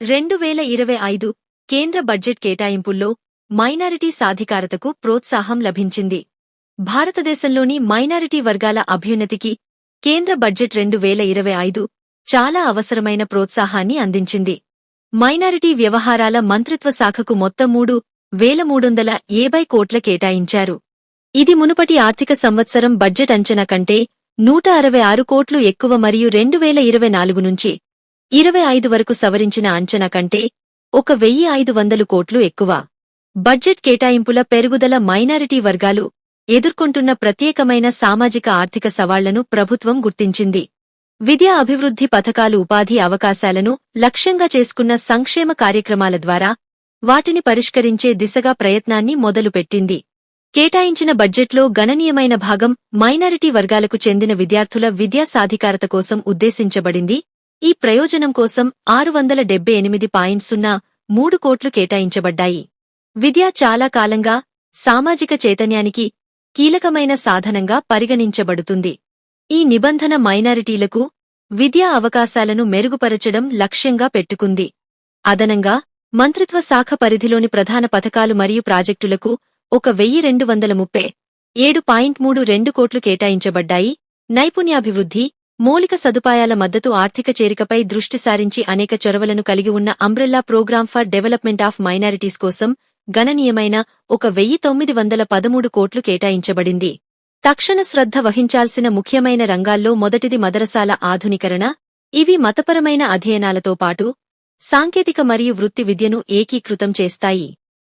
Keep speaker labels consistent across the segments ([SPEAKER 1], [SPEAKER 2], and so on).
[SPEAKER 1] 2025 కేంద్ర budget కేటాయింపుల్లో minority సాధికారతకు ప్రోత్సాహం లభించింది. భారతదేశంలోని మైనారిటీ వర్గాల అభ్యున్నతికి కేంద్ర బడ్జెట్ 2025 చాలా అవసరమైన ప్రోత్సాహాన్ని అందించింది. మైనారిటీ వ్యవహారాల మంత్రిత్వ శాఖకు మొత్తం 3,350 కోట్ల కేటాయించారు. ఇది మునుపటి ఆర్థిక సంవత్సరం బడ్జెట్ అంచనా కంటే 166 కోట్లు ఎక్కువ మరియు 2024 నుంచి 25 వరకు సవరించిన అంచనా కంటే 1,500 కోట్లు ఎక్కువ. బడ్జెట్ కేటాయింపుల పెరుగుదల మైనారిటీ వర్గాలు ఎదుర్కొంటున్న ప్రత్యేకమైన సామాజిక ఆర్థిక సవాళ్లను ప్రభుత్వం గుర్తించింది. విద్యా అభివృద్ధి పథకాలు ఉపాధి అవకాశాలను లక్ష్యంగా చేసుకున్న సంక్షేమ కార్యక్రమాల ద్వారా వాటిని పరిష్కరించే దిశగా ప్రయత్నాన్ని మొదలుపెట్టింది. కేటాయించిన బడ్జెట్లో గణనీయమైన భాగం మైనారిటీ వర్గాలకు చెందిన విద్యార్థుల విద్యా సాధికారత కోసం ఉద్దేశించబడింది. ఈ ప్రయోజనం కోసం 678.03 కోట్లు కేటాయించబడ్డాయి. విద్య చాలా కాలంగా సామాజిక చైతన్యానికి కీలకమైన సాధనంగా పరిగణించబడుతుంది. ఈ నిబంధన మైనారిటీలకు విద్యా అవకాశాలను మెరుగుపరచడం లక్ష్యంగా పెట్టుకుంది. అదనంగా మంత్రిత్వ శాఖ పరిధిలోని ప్రధాన పథకాలు మరియు ప్రాజెక్టులకు 1,237.32 కోట్లు కేటాయించబడ్డాయి. నైపుణ్యాభివృద్ధి, మౌలిక సదుపాయాల మద్దతు, ఆర్థిక చేరికపై దృష్టి సారించి అనేక చొరవలను కలిగి ఉన్న umbrella programme for development of minorities కోసం గణనీయమైన 1,913 కోట్లు కేటాయించబడింది. తక్షణ శ్రద్ధ వహించాల్సిన ముఖ్యమైన రంగాల్లో మొదటిది మదరసాల ఆధునీకరణ. ఇవి మతపరమైన అధ్యయనాలతో పాటు సాంకేతిక మరియు వృత్తి విద్యను ఏకీకృతం చేస్తాయి.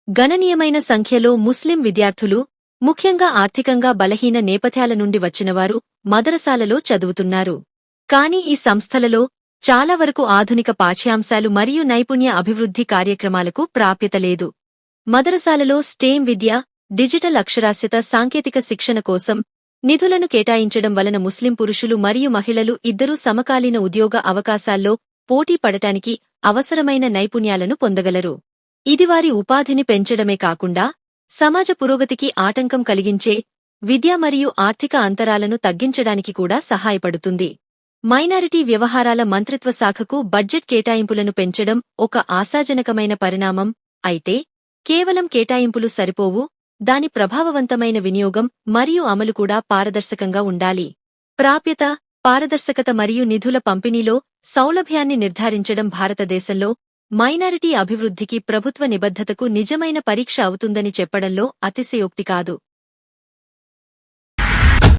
[SPEAKER 1] గణనీయమైన సంఖ్యలో ముస్లిం విద్యార్థులు, ముఖ్యంగా ఆర్థికంగా బలహీన నేపథ్యాల నుండి వచ్చినవారు మదరసాలలో చదువుతున్నారు. కానీ ఈ సంస్థలలో చాలా వరకు ఆధునిక పాఠ్యాంశాలు మరియు నైపుణ్య అభివృద్ధి కార్యక్రమాలకు ప్రాప్యత లేదు. మదరసాలలో స్టేమ్ విద్య, డిజిటల్ అక్షరాస్యత, సాంకేతిక శిక్షణ కోసం నిధులను కేటాయించడం వలన ముస్లిం పురుషులు మరియు మహిళలు ఇద్దరూ సమకాలీన ఉద్యోగ అవకాశాల్లో పోటీ పడటానికి అవసరమైన నైపుణ్యాలను పొందగలరు. ఇది వారి ఉపాధిని పెంచడమే కాకుండా సమాజ పురోగతికి ఆటంకం కలిగించే విద్య మరియు ఆర్థిక అంతరాలను తగ్గించడానికి కూడా సహాయపడుతుంది. మైనారిటీ వ్యవహారాల మంత్రిత్వ శాఖకు బడ్జెట్ కేటాయింపులను పెంచడం ఒక ఆశాజనకమైన పరిణామం. అయితే కేవలం కేటాయింపులు సరిపోవు, దాని ప్రభావవంతమైన వినియోగం మరియు అమలు కూడా పారదర్శకంగా ఉండాలి. ప్రాప్యత, పారదర్శకత మరియు నిధుల పంపిణీలో సౌలభ్యాన్ని నిర్ధారించడం భారతదేశంలో మైనారిటీ అభివృద్ధికి ప్రభుత్వ నిబద్ధతకు నిజమైన పరీక్ష అవుతుందని చెప్పడంలో అతిశయోక్తి కాదు.